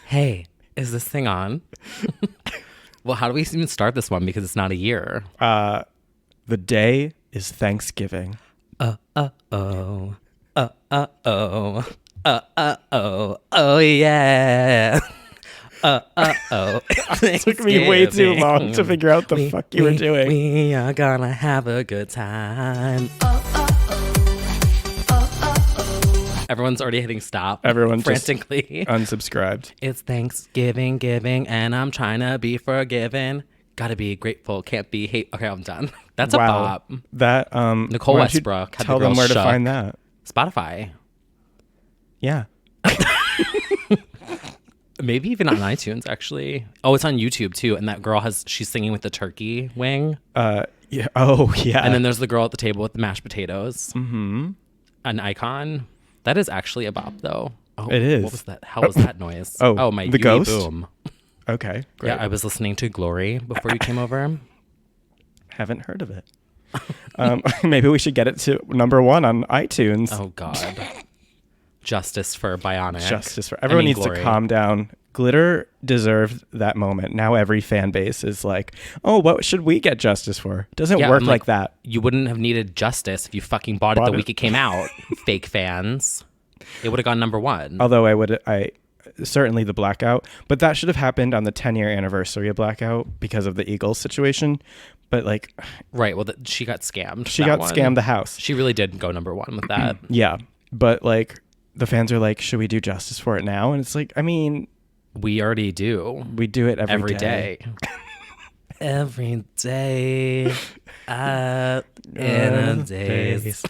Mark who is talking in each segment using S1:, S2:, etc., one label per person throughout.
S1: Hey, is this thing on? Well, how do we even start this one? Because it's not a year.
S2: The day is Thanksgiving.
S1: Oh. Oh, yeah.
S2: It took me way too long to figure out the fuck you were doing.
S1: We are gonna have a good time. Everyone's already hitting stop.
S2: Everyone
S1: frantically
S2: just unsubscribed.
S1: It's Thanksgiving, giving, and I'm trying to be forgiven. Gotta be grateful, can't be hate. Okay, I'm done. That's a bop.
S2: That
S1: Nicole
S2: why don't you
S1: Westbrook had
S2: tell
S1: the
S2: them where
S1: girls
S2: to
S1: shook.
S2: find that.
S1: Spotify.
S2: Yeah.
S1: Maybe even on iTunes, actually. Oh, it's on YouTube too. And that girl she's singing with the turkey wing.
S2: Yeah. Oh, yeah.
S1: And then there's the girl at the table with the mashed potatoes. Mm-hmm. An icon. That is actually a bop, though. Oh,
S2: it is.
S1: What was that? How was that noise?
S2: Oh,
S1: my
S2: the
S1: Yui
S2: ghost?
S1: Boom.
S2: Okay, great.
S1: Yeah, I was listening to Glory before you came over.
S2: Haven't heard of it. Maybe we should get it to number 1 on iTunes.
S1: Oh, God. Justice for Bionic.
S2: Justice for everyone needs
S1: Glory.
S2: to calm down. Glitter deserved that moment. Now every fan base is like, oh, what should we get justice for? It doesn't work like that.
S1: You wouldn't have needed justice if you fucking bought it the week it came out. Fake fans. It would have gone number 1.
S2: Although I certainly the blackout, but that should have happened on the 10-year anniversary of blackout because of the Eagles situation. But like,
S1: right. Well, she got scammed.
S2: She got scammed the house.
S1: She really did go number 1 with that.
S2: Yeah. But like the fans are like, should we do justice for it now? And it's like, I mean,
S1: we already do.
S2: We do it every day.
S1: Every day. In a days.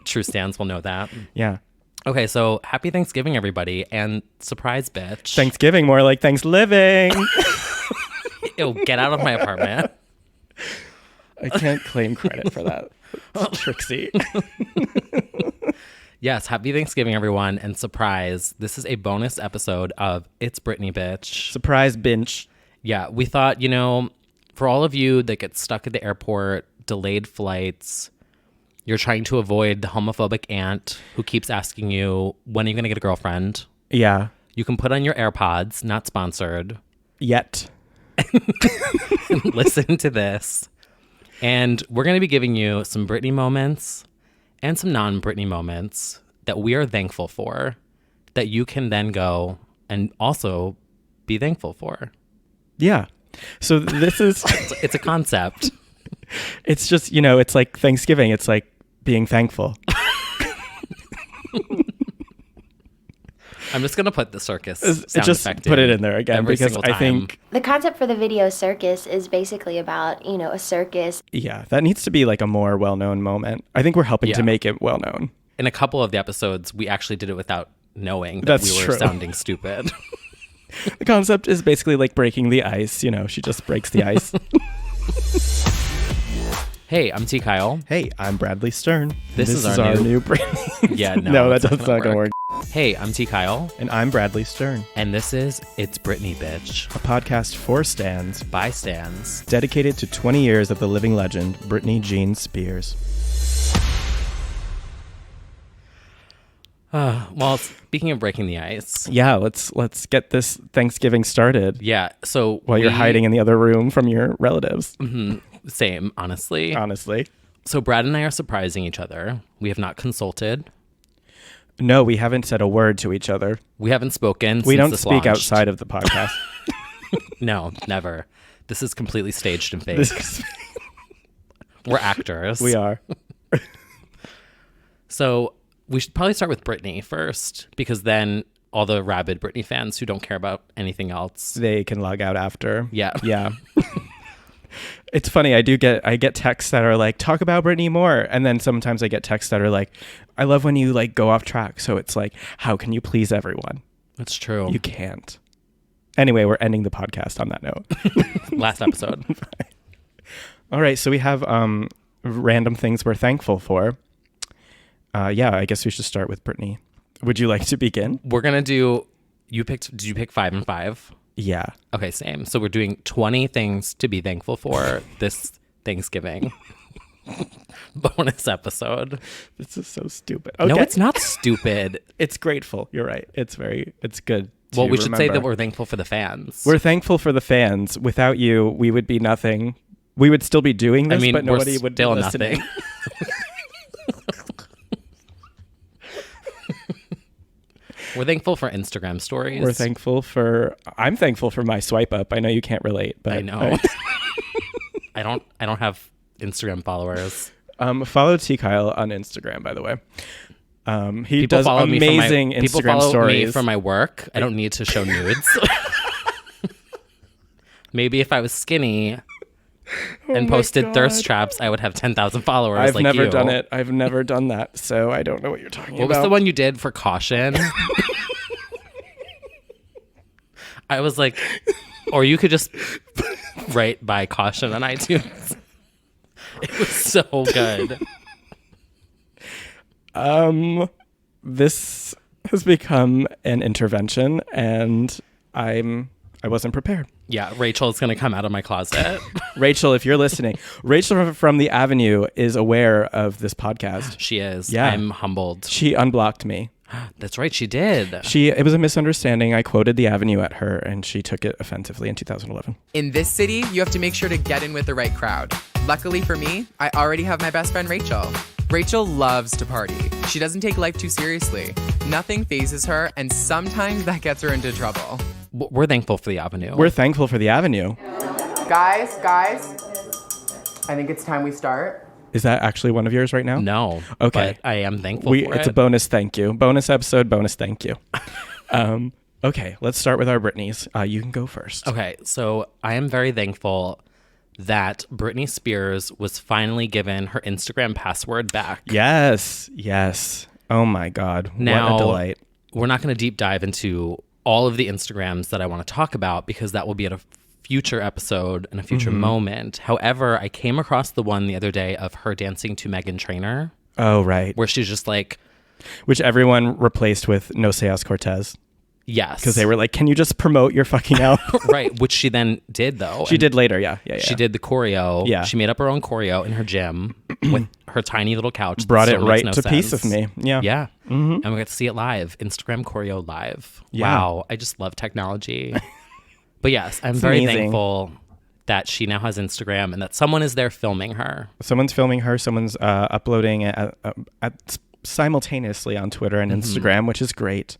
S1: True stans will know that.
S2: Yeah.
S1: Okay, so happy Thanksgiving, everybody. And surprise, bitch.
S2: Thanksgiving, more like thanks living.
S1: Ew, get out of my apartment.
S2: I can't claim credit for that. Trixie.
S1: Yes, happy Thanksgiving, everyone. And surprise, this is a bonus episode of It's Britney, Bitch.
S2: Surprise binge.
S1: Yeah, we thought, for all of you that get stuck at the airport, delayed flights, you're trying to avoid the homophobic aunt who keeps asking you, when are you going to get a girlfriend?
S2: Yeah.
S1: You can put on your AirPods, not sponsored.
S2: Yet.
S1: Listen to this. And we're going to be giving you some Britney moments and some non-Britney moments that we are thankful for, that you can then go and also be thankful for.
S2: Yeah. So this is...
S1: it's a concept.
S2: It's just, it's like Thanksgiving. It's like being thankful.
S1: I'm just going to put the circus sound
S2: just
S1: effect
S2: put it in there again because I think...
S3: The concept for the video circus is basically about, a circus.
S2: Yeah, that needs to be like a more well-known moment. I think we're helping to make it well-known.
S1: In a couple of the episodes, we actually did it without knowing that
S2: That's
S1: we were
S2: true.
S1: sounding stupid.
S2: The concept is basically like breaking the ice. She just breaks the ice.
S1: Hey, I'm T. Kyle.
S2: Hey, I'm Bradley Stern.
S1: This is our new
S2: Britney.
S1: Yeah,
S2: no, that's not going to work.
S1: Hey, I'm T. Kyle.
S2: And I'm Bradley Stern.
S1: And this is It's Britney, Bitch.
S2: A podcast for stans.
S1: By stans.
S2: Dedicated to 20 years of the living legend, Britney Jean Spears.
S1: Well, speaking of breaking the ice.
S2: Yeah, let's get this Thanksgiving started.
S1: Yeah, so
S2: while you're hiding in the other room from your relatives.
S1: Mm-hmm. Same, honestly.
S2: Honestly.
S1: So Brad and I are surprising each other. We have not consulted.
S2: No, we haven't said a word to each other.
S1: We haven't spoken.
S2: We
S1: since
S2: don't
S1: this
S2: speak
S1: launched.
S2: outside of the podcast.
S1: No, never. This is completely staged and fake. We're actors.
S2: We are.
S1: So we should probably start with Britney first, because then all the rabid Britney fans who don't care about anything else,
S2: they can log out after.
S1: Yeah.
S2: Yeah. It's funny. I get texts that are like, talk about Britney more. And then sometimes I get texts that are like, I love when you like go off track. So it's like, how can you please everyone?
S1: That's true.
S2: You can't. Anyway, we're ending the podcast on that note.
S1: Last episode.
S2: All right. So we have random things we're thankful for. Yeah, I guess we should start with Britney. Would you like to begin?
S1: We're going to do, did you pick 5 and 5?
S2: Yeah.
S1: Okay, same. So we're doing 20 things to be thankful for this Thanksgiving. Bonus episode.
S2: This is so stupid. Okay.
S1: No, it's not stupid.
S2: It's grateful. You're right. It's good. to
S1: Well, we should say that
S2: remember.
S1: we're thankful for the fans.
S2: We're thankful for the fans. Without you, we would be nothing. We would still be doing this, but
S1: we're
S2: nobody would be
S1: still
S2: listening.
S1: nothing. We're thankful for Instagram stories.
S2: I'm thankful for my swipe up. I know you can't relate, but
S1: I know. I don't have Instagram followers.
S2: Follow T Kyle on Instagram, by the way. He
S1: People
S2: does
S1: follow me for
S2: amazing
S1: people
S2: Instagram
S1: follow
S2: stories.
S1: me for my work. I don't need to show nudes. Maybe if I was skinny and
S2: my
S1: posted
S2: God.
S1: thirst traps, I would have 10,000 followers.
S2: I've
S1: like
S2: never
S1: you.
S2: done it. I've never done that, so I don't know what you're talking
S1: What
S2: about.
S1: was the one you did for caution? I was like, or you could just write by caution on iTunes. It was so good.
S2: This has become an intervention, and I wasn't prepared.
S1: Yeah, Rachel's going to come out of my closet.
S2: Rachel, if you're listening, Rachel from the Avenue is aware of this podcast.
S1: She is.
S2: Yeah.
S1: I'm humbled.
S2: She unblocked me.
S1: That's right, she did.
S2: It was a misunderstanding. I quoted the Avenue at her, and she took it offensively in 2011.
S4: In this city, you have to make sure to get in with the right crowd. Luckily for me, I already have my best friend Rachel. Rachel loves to party. She doesn't take life too seriously. Nothing phases her, and sometimes that gets her into trouble.
S1: We're thankful for the Avenue.
S2: We're thankful for the Avenue.
S4: Guys, I think it's time we start.
S2: Is that actually one of yours right now?
S1: No.
S2: Okay.
S1: But I am thankful for
S2: It's
S1: it.
S2: a bonus thank you. Bonus episode, bonus thank you. Okay, let's start with our Britneys. You can go first.
S1: Okay, so I am very thankful that Britney Spears was finally given her Instagram password back.
S2: Yes. Oh my God.
S1: Now,
S2: what a delight.
S1: We're not going to deep dive into all of the Instagrams that I want to talk about because that will be at a future episode and a future moment. However, I came across the one the other day of her dancing to Meghan Trainor,
S2: Oh, right.
S1: where she's just like,
S2: Which everyone replaced with No Seas Cortez.
S1: yes.
S2: Because they were like, can you just promote your fucking album?
S1: right, which she then did, though.
S2: She
S1: And
S2: did later, yeah.
S1: She did the choreo.
S2: Yeah.
S1: She made up her own choreo in her gym with her tiny little couch. that
S2: Brought it
S1: still
S2: right
S1: makes no
S2: to piece
S1: sense.
S2: of me. Yeah.
S1: Yeah. And we got to see it live. Instagram choreo live.
S2: Yeah.
S1: Wow. I just love technology. But yes, I'm very
S2: amazing.
S1: thankful that she now has Instagram and that someone is there filming her.
S2: Someone's filming her. Someone's uploading it simultaneously on Twitter and Instagram, which is great.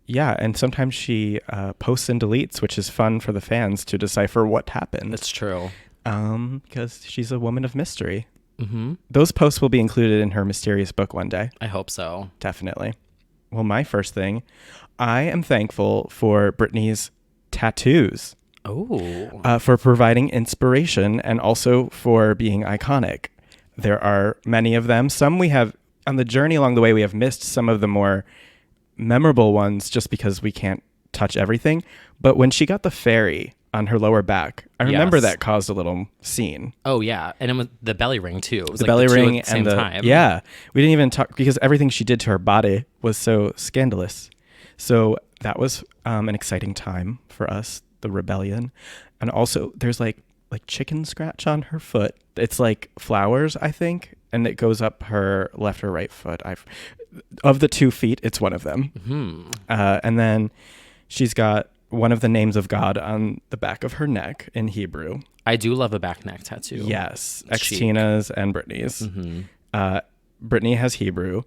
S2: Yeah, and sometimes she posts and deletes, which is fun for the fans to decipher what happened.
S1: That's true.
S2: Because she's a woman of mystery.
S1: Mm-hmm.
S2: Those posts will be included in her mysterious book one day.
S1: I hope so.
S2: Definitely. Well, my first thing, I am thankful for Britney's tattoos.
S1: Oh.
S2: For providing inspiration and also for being iconic. There are many of them. Some we have, on the journey along the way, we have missed some of the more memorable ones just because we can't touch everything. But when she got the fairy on her lower back, I remember
S1: Yes.
S2: that caused a little scene.
S1: Oh, yeah. And it was the belly ring, too. It was
S2: The
S1: like
S2: belly
S1: the two
S2: ring
S1: at the same
S2: and
S1: time.
S2: yeah, we didn't even talk because everything she did to her body was so scandalous. So that was an exciting time for us, the rebellion. And also there's like chicken scratch on her foot. It's like flowers, I think, and it goes up her left or right foot. Of the 2 feet, it's one of them.
S1: Mm-hmm.
S2: And then she's got one of the names of God on the back of her neck in Hebrew.
S1: I do love a back neck tattoo.
S2: Yes,
S1: It's chic.
S2: Tina's and Britney's.
S1: Mm-hmm.
S2: Brittany has Hebrew,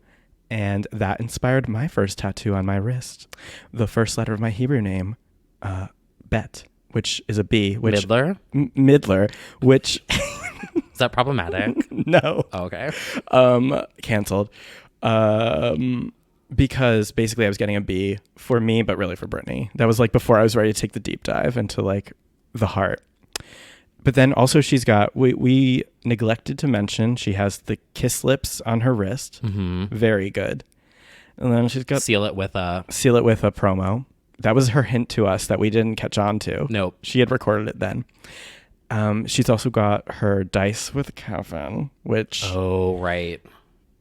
S2: and that inspired my first tattoo on my wrist. The first letter of my Hebrew name, Bet, which is a B. Which
S1: Midler?
S2: Midler, which
S1: Is that problematic?
S2: no,
S1: Oh, okay.
S2: canceled. Because basically I was getting a B for me, but really for Brittany. That was like before I was ready to take the deep dive into like the heart. But then also she's got, we neglected to mention, she has the kiss lips on her wrist.
S1: Mm-hmm.
S2: Very good. And then she's got
S1: Seal it with a...
S2: seal it with a promo. That was her hint to us that we didn't catch on to.
S1: Nope.
S2: She had recorded it then. She's also got her dice with Kevin, which,
S1: Oh, right.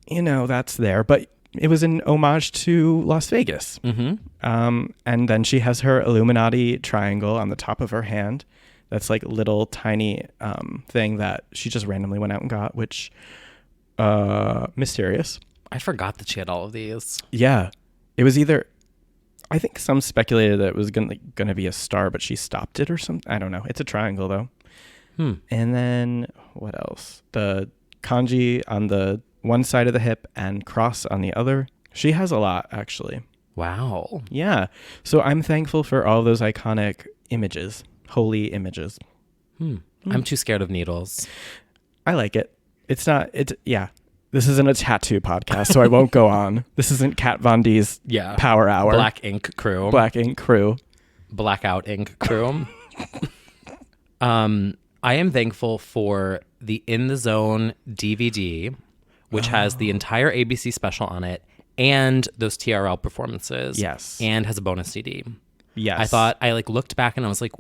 S2: you know, that's there. But it was an homage to Las Vegas.
S1: Mm-hmm.
S2: And then she has her Illuminati triangle on the top of her hand. That's like little tiny thing that she just randomly went out and got, which mysterious.
S1: I forgot that she had all of these.
S2: Yeah. It was either I think some speculated that it was gonna be a star, but she stopped it or something. I don't know. It's a triangle though. And then what else? The kanji on the one side of the hip and cross on the other. She has a lot, actually.
S1: Wow.
S2: Yeah. So I'm thankful for all those iconic images, holy images.
S1: I'm too scared of needles.
S2: I like it. It's not, yeah. This isn't a tattoo podcast, so I won't go on. This isn't Kat Von D's Power Hour.
S1: Black Ink Crew.
S2: Black Ink Crew.
S1: Blackout Ink Crew. I am thankful for the In the Zone DVD, which has the entire ABC special on it and those TRL performances.
S2: Yes.
S1: And has a bonus CD.
S2: Yes.
S1: I thought, I like looked back and I was like,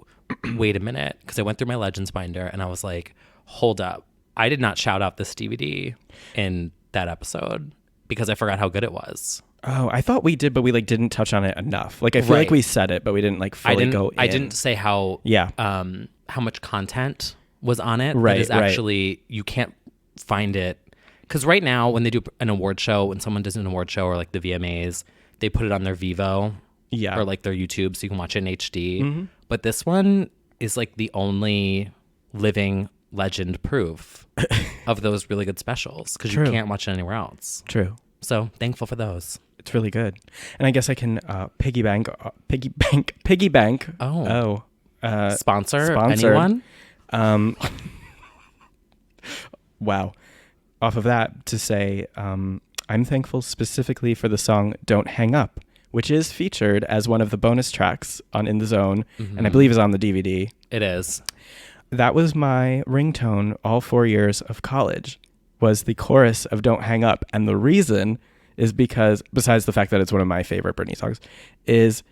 S1: wait a minute. Because I went through my Legends binder and I was like, hold up. I did not shout out this DVD in that episode because I forgot how good it was.
S2: Oh, I thought we did, but we like didn't touch on it enough. Like I feel like we said it, but we didn't like fully go in.
S1: I didn't say how how much content was on it.
S2: Right.
S1: That is actually you can't find it because right now when they do an award show, when someone does an award show or like the VMAs, they put it on their Vivo or like their YouTube so you can watch it in HD. But this one is like the only living legend proof of those really good specials because you can't watch it anywhere else.
S2: True.
S1: So thankful for those.
S2: It's really good. And I guess I can piggy bank.
S1: Sponsor anyone?
S2: Wow. Off of that to say, I'm thankful specifically for the song Don't Hang Up, which is featured as one of the bonus tracks on In the Zone, and I believe is on the DVD.
S1: It is.
S2: That was my ringtone all 4 years of college, was the chorus of Don't Hang Up. And the reason is because, besides the fact that it's one of my favorite Britney songs, is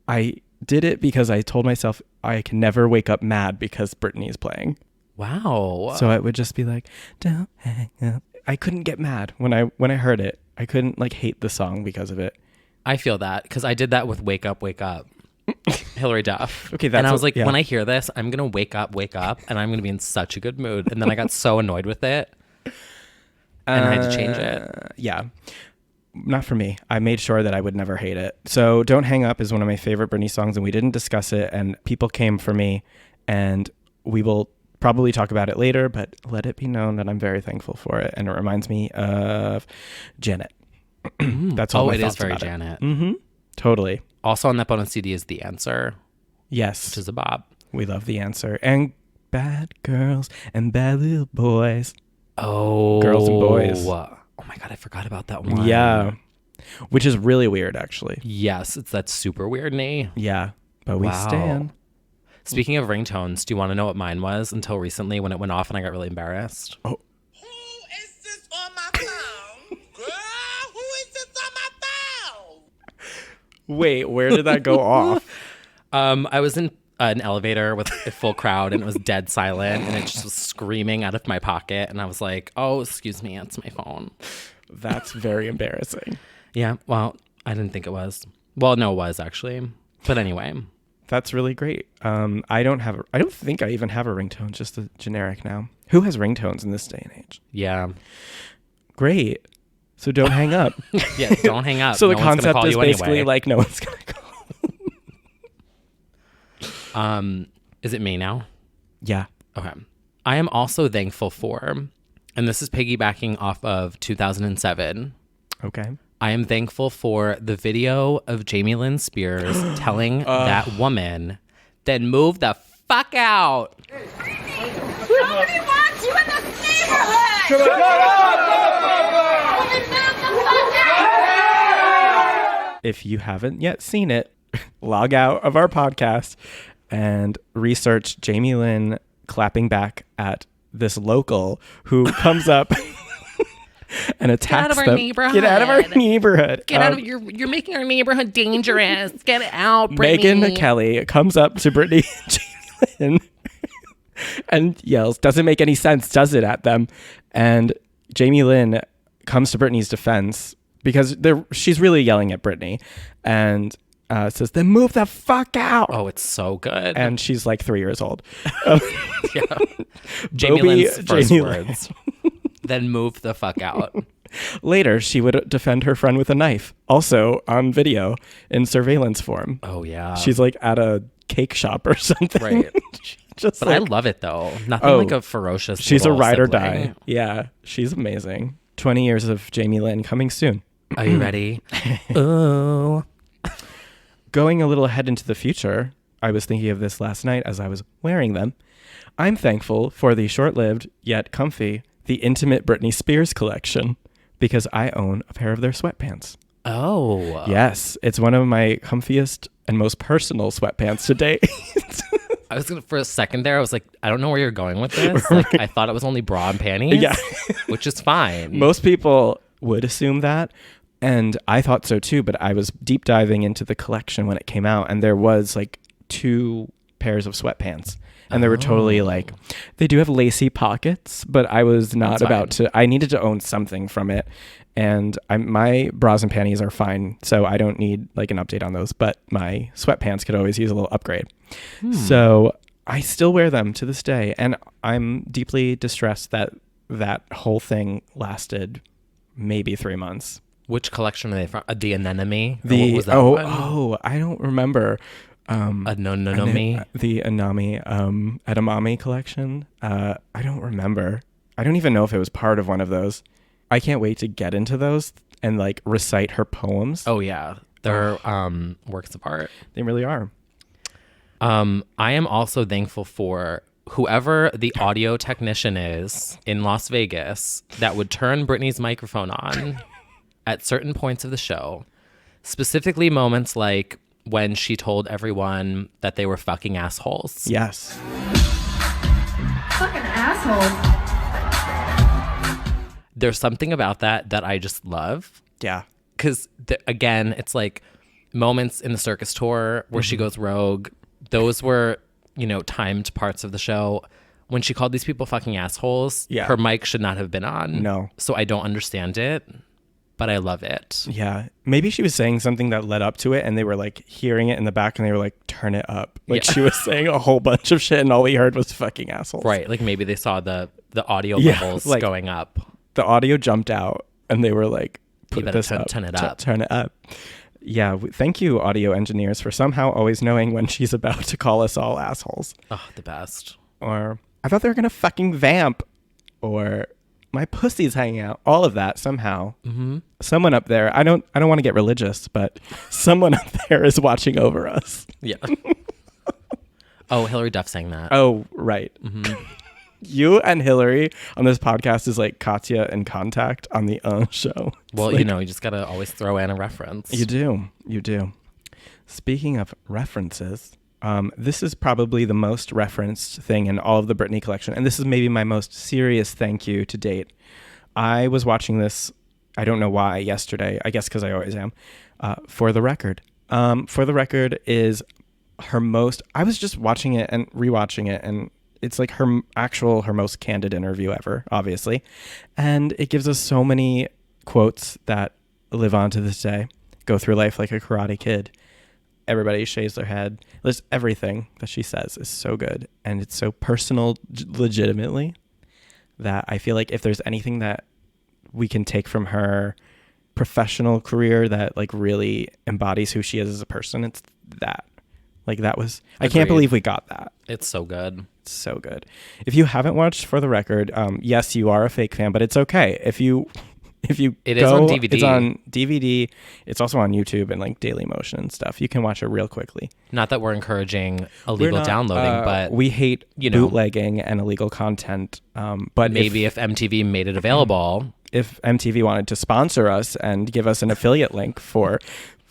S2: I did it because I told myself I can never wake up mad because Britney is playing.
S1: Wow.
S2: So it would just be like, don't hang up. I couldn't get mad when I heard it. I couldn't like hate the song because of it.
S1: I feel that because I did that with Wake Up, Wake Up. Hillary Duff.
S2: Okay,
S1: and I was like, when I hear this, I'm going to wake up, and I'm going to be in such a good mood. And then I got so annoyed with it and I had to change it.
S2: Yeah. Not for me. I made sure that I would never hate it. So Don't Hang Up is one of my favorite Britney songs and we didn't discuss it and people came for me and we will probably talk about it later, but let it be known that I'm very thankful for it. And it reminds me of Janet. That's all my
S1: it
S2: thoughts
S1: is very
S2: about
S1: Janet.
S2: It. Totally.
S1: Also on that bonus CD is The Answer.
S2: Yes.
S1: Which is a bop.
S2: We love The Answer. And Bad Girls and Bad Little Boys.
S1: Oh.
S2: Girls and Boys.
S1: Oh my God, I forgot about that one.
S2: Yeah. Which is really weird, actually.
S1: Yes, it's that super weird knee.
S2: Yeah. But we stand.
S1: Speaking of ringtones, do you want to know what mine was until recently when it went off and I got really embarrassed?
S2: Oh.
S5: Who is this on my phone? Girl, who is this on my phone?
S2: Wait, where did that go off?
S1: I was in an elevator with a full crowd and it was dead silent and it just was screaming out of my pocket and I was like, oh, excuse me, it's my phone.
S2: That's very embarrassing.
S1: Yeah, well, I didn't think it was. Well, no, it was actually. But anyway.
S2: That's really great. I don't think I even have a ringtone, just a generic now. Who has ringtones in this day and age?
S1: Yeah.
S2: Great. So don't hang up.
S1: Yeah, don't hang up.
S2: So
S1: no
S2: the concept is basically
S1: anyway.
S2: like no one's going to call.
S1: Is it me now?
S2: Yeah.
S1: Okay. I am also thankful for, and this is piggybacking off of 2007.
S2: Okay.
S1: I am thankful for the video of Jamie Lynn Spears telling that woman, then move the fuck out.
S6: Nobody wants you in this neighborhood!
S2: If you haven't yet seen it, log out of our podcast and research Jamie Lynn clapping back at this local who comes up and attacks them.
S6: Get out of our neighborhood.
S2: Get out of our neighborhood.
S6: You're making our neighborhood dangerous. Get out, Britney.
S2: Megyn Kelly comes up to Britney and Jamie Lynn and yells, doesn't make any sense, does it, at them. And Jamie Lynn comes to Britney's defense because she's really yelling at Britney and says, then move the fuck out.
S1: Oh, it's so good.
S2: And she's like 3 years old.
S1: Yeah. Jamie Lynn's first words. Then move the fuck out.
S2: Later, she would defend her friend with a knife, also on video in surveillance form.
S1: Oh, yeah.
S2: She's like at a cake shop or something.
S1: Right.
S2: Just
S1: But
S2: like,
S1: I love it, though. Nothing
S2: Oh,
S1: like a ferocious
S2: she's a
S1: little
S2: ride or
S1: sibling.
S2: die. Yeah, she's amazing. 20 years of Jamie Lynn coming soon.
S1: Are you ready? Oh.
S2: Going a little ahead into the future, I was thinking of this last night as I was wearing them. I'm thankful for the short-lived, yet comfy, the Intimate Britney Spears collection, because I own a pair of their sweatpants.
S1: Oh.
S2: Yes, it's one of my comfiest and most personal sweatpants to date.
S1: I was gonna, for a second there, I was like, I don't know where you're going with this. Like, I thought it was only bra and panties.
S2: Yeah.
S1: Which is fine.
S2: Most people would assume that, and I thought so too, but I was deep diving into the collection when it came out, and there was like 2 pairs of sweatpants. And they were totally like, they do have lacy pockets, but I was not about to, I needed to own something from it. And my bras and panties are fine, so I don't need like an update on those, but my sweatpants could always use a little upgrade. So I still wear them to this day, and I'm deeply distressed that that whole thing lasted maybe 3 months.
S1: Which collection are they from? The Anemone? Or
S2: The
S1: what was that one?
S2: I don't remember.
S1: Anonomi?
S2: The Anami Edamame collection. I don't remember. I don't even know if it was part of one of those. I can't wait to get into those and like recite her poems.
S1: Oh, yeah. They're works of art.
S2: They really are.
S1: I am also thankful for whoever the audio technician is in Las Vegas that would turn Britney's microphone on at certain points of the show. Specifically moments like when she told everyone that they were fucking assholes.
S2: Yes.
S7: Fucking asshole.
S1: There's something about that I just love.
S2: Yeah.
S1: Because, again, it's like moments in the circus tour where she goes rogue. Those were, timed parts of the show. When she called these people fucking assholes, her mic should not have been on.
S2: No.
S1: So I don't understand it, but I love it.
S2: Yeah. Maybe she was saying something that led up to it and they were like hearing it in the back and they were like, turn it up. Like she was saying a whole bunch of shit and all we heard was fucking assholes.
S1: Right. Like maybe they saw the audio levels
S2: like,
S1: going up.
S2: The audio jumped out and they were like,
S1: you better turn it up.
S2: Turn it up. Yeah. Thank you, audio engineers, for somehow always knowing when she's about to call us all assholes.
S1: Oh, the best.
S2: Or I thought they were going to fucking vamp. Or my pussy's hanging out. All of that somehow. Mm-hmm. Someone up there, I don't want to get religious, but someone up there is watching over us.
S1: Yeah. Oh, Hillary Duff sang that.
S2: Oh, right. Mm-hmm. You and Hillary on this podcast is like Katya and Contact on the show.
S1: Well,
S2: like,
S1: you just got to always throw in a reference.
S2: You do. Speaking of references, this is probably the most referenced thing in all of the Britney collection. And this is maybe my most serious thank you to date. I was watching this, I don't know why, yesterday. I guess because I always am. For the Record. For the Record is her most... I was just watching it and rewatching it, and it's like her most candid interview ever, obviously. And it gives us so many quotes that live on to this day. Go through life like a karate kid. Everybody shaves their head. There's everything that she says is so good. And it's so personal, legitimately, that I feel like if there's anything that we can take from her professional career that like really embodies who she is as a person, it's that. Like that was... I can't believe we got that.
S1: It's so good.
S2: It's so good. If you haven't watched For the Record, yes, you are a fake fan, but it's okay. It is on DVD. It's on DVD. It's also on YouTube and like Daily Motion and stuff. You can watch it real quickly.
S1: Not that we're encouraging illegal downloading, but
S2: we hate bootlegging and illegal content. But
S1: maybe if MTV made it available,
S2: if MTV wanted to sponsor us and give us an affiliate link for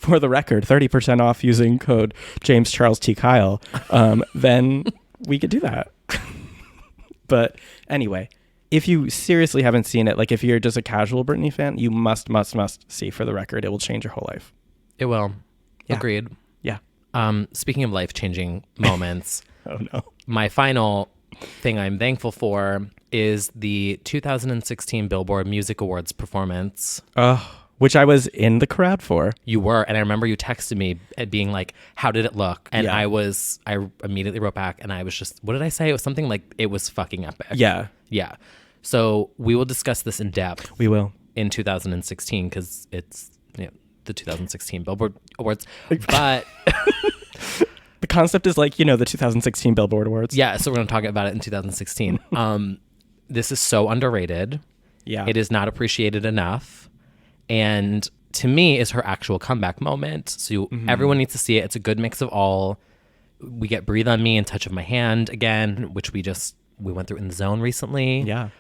S2: the Record, 30% off using code James Charles T. Kyle, then we could do that. But anyway, if you seriously haven't seen it, like if you're just a casual Britney fan, you must see For the Record. It will change your whole life.
S1: It will.
S2: Yeah.
S1: Agreed.
S2: Yeah.
S1: Speaking of life-changing moments,
S2: oh no.
S1: My final thing I'm thankful for is the 2016 Billboard Music Awards performance.
S2: Which I was in the crowd for.
S1: You were, and I remember you texted me at being like, how did it look? And
S2: yeah.
S1: I immediately wrote back and I was just, what did I say? It was something like, it was fucking epic.
S2: Yeah.
S1: Yeah. So we will discuss this in depth.
S2: We will.
S1: in 2016 because it's the 2016 Billboard Awards. But
S2: The concept is like, the 2016 Billboard Awards.
S1: yeah, so we're going to talk about it in 2016. This is so underrated.
S2: Yeah.
S1: It is not appreciated enough. And to me, is her actual comeback moment. So everyone needs to see it. It's a good mix of all. We get Breathe on Me and Touch of My Hand again, which we went through In the Zone recently.
S2: Yeah.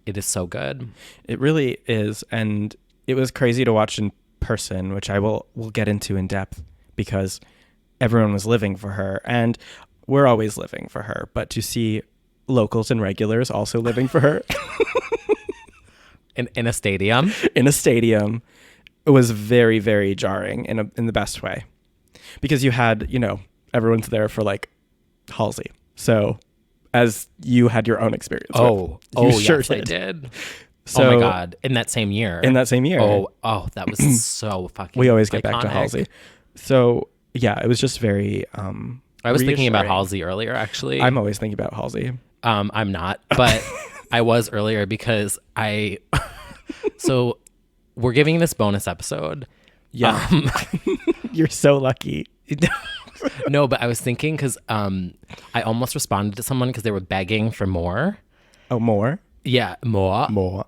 S1: It is so good.
S2: It really is. And it was crazy to watch in person, which we'll get into in depth because everyone was living for her. And we're always living for her. But to see locals and regulars also living for her
S1: In a stadium.
S2: in a stadium, it was very, very jarring in the best way. Because you had, everyone's there for like Halsey. So as you had your own experience.
S1: Oh,
S2: sure
S1: yes, I did.
S2: So,
S1: oh my God. In that same year. Oh, that was so fucking
S2: we always get
S1: iconic.
S2: back to Halsey. So yeah, it was just very
S1: I was thinking about
S2: reassuring.
S1: Halsey earlier, actually.
S2: I'm always thinking about Halsey.
S1: I'm not, but I was earlier because so we're giving this bonus episode.
S2: Yeah. You're so lucky.
S1: No, but I was thinking because I almost responded to someone because they were begging for more.
S2: Oh, more?
S1: Yeah, more.
S2: More.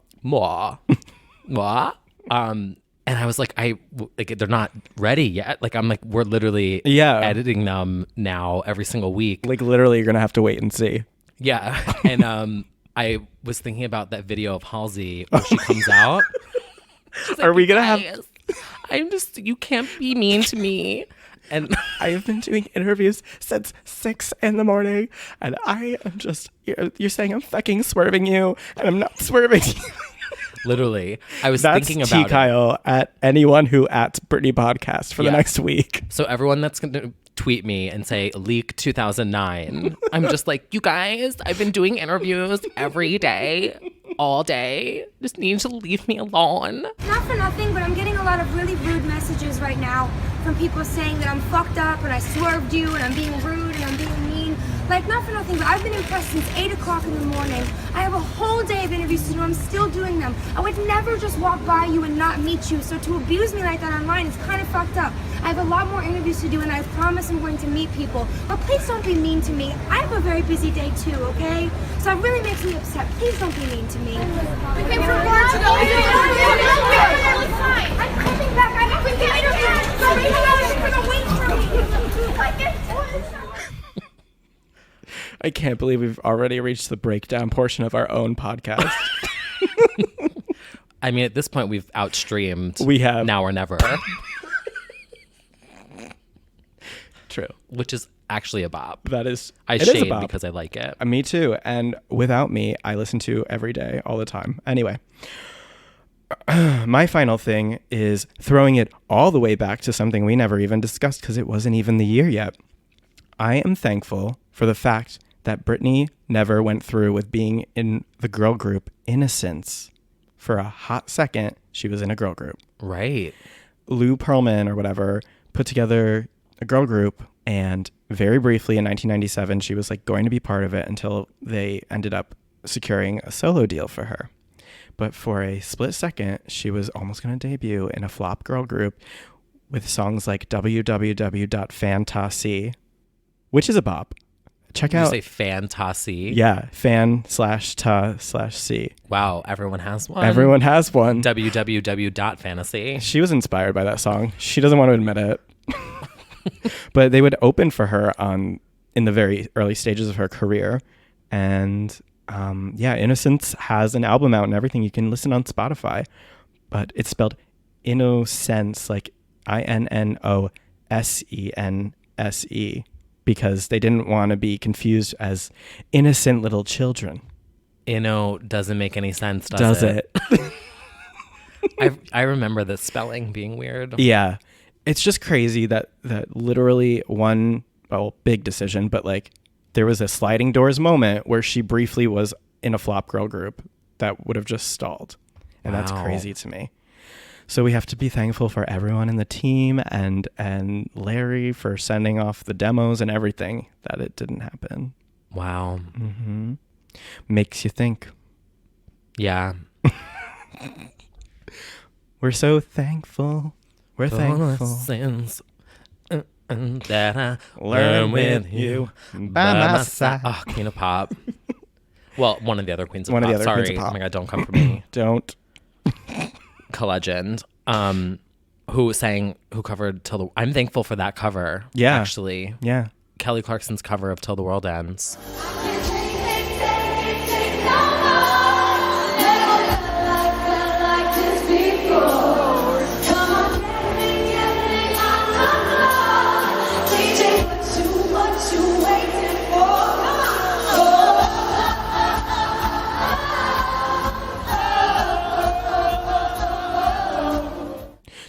S1: And I was like, they're not ready yet. Like, I'm like, we're literally editing them now every single week.
S2: Like literally you're going to have to wait and see.
S1: Yeah. And I was thinking about that video of Halsey when she comes out.
S2: Are we going to have...
S6: Guys, you can't be mean to me.
S1: And
S2: I have been doing interviews since 6 a.m. and I am just... You're saying I'm fucking swerving you and I'm not swerving you.
S1: literally, I was
S2: That's
S1: thinking
S2: T.
S1: about it.
S2: Kyle at anyone who at Britney Podcast for the
S1: Yeah.
S2: next week.
S1: So everyone that's going to tweet me and say leak 2009, I'm just like,
S6: You guys, I've been doing interviews every day, all day. Just need to leave me alone.
S7: Not for nothing, but I'm getting a lot of really rude messages right now from people saying that I'm fucked up and I swerved you and I'm being rude and I'm being mean. Like, not for nothing, but I've been in press since 8 o'clock in the morning. I have a whole day of interviews to do. I'm still doing them. I would never just walk by you and not meet you. So to abuse me like that online is kind of fucked up. I have a lot more interviews to do, and I promise I'm going to meet people. But please don't be mean to me. I have a very busy day too, okay? So it really makes me upset. Please don't be mean to me. We came from work to go. I'm coming back. I have an interview. Somebody else is gonna wait for me. Like,
S2: I can't believe we've already reached the breakdown portion of our own podcast.
S1: I mean, at this point, we've outstreamed.
S2: We have.
S1: Now or never,
S2: True.
S1: which is actually a bop.
S2: That is...
S1: I
S2: it is a
S1: shade
S2: bop.
S1: because I like it.
S2: Me too. And Without Me, I listen to every day, all the time. Anyway, my final thing is throwing it all the way back to something we never even discussed because it wasn't even the year yet. I am thankful for the fact that Britney never went through with being in the girl group Innocence. For a hot second, she was in a girl group.
S1: Right.
S2: Lou Pearlman or whatever put together a girl group, and very briefly in 1997 she was like going to be part of it until they ended up securing a solo deal for her. But for a split second she was almost going to debut in a flop girl group with songs like www.fantasy, which is a bop. Check
S1: Did you
S2: out...
S1: say fantasy?
S2: Yeah, fan/ta/c.
S1: Wow, everyone has one.
S2: Everyone has one.
S1: www.fantasy.
S2: She was inspired by that song. She doesn't want to admit it. But they would open for her in the very early stages of her career. And Innocence has an album out and everything. You can listen on Spotify. But it's spelled Innocence, like INNOSENSE, because they didn't want to be confused as innocent little children.
S1: Doesn't make any sense, does it? I remember the spelling being weird.
S2: Yeah. It's just crazy that literally one, big decision, but like there was a sliding doors moment where she briefly was in a flop girl group that would have just stalled. And that's
S1: Wow.
S2: crazy to me. So we have to be thankful for everyone in the team and Larry for sending off the demos and everything that it didn't happen.
S1: Wow.
S2: Mm-hmm. Makes you think.
S1: Yeah.
S2: We're so thankful. We're thankful.
S1: Since that I
S2: Learn
S1: learn with you
S2: by my side.
S1: Oh, Queen of Pop. Well, one of the other Queens of
S2: One of
S1: Pop.
S2: the other
S1: Sorry.
S2: Queens of Pop.
S1: Oh my God, don't come for me.
S2: Don't.
S1: Legend. Who covered Till the... I'm thankful for that cover.
S2: Yeah.
S1: Actually.
S2: Yeah.
S1: Kelly Clarkson's cover of Till the World Ends.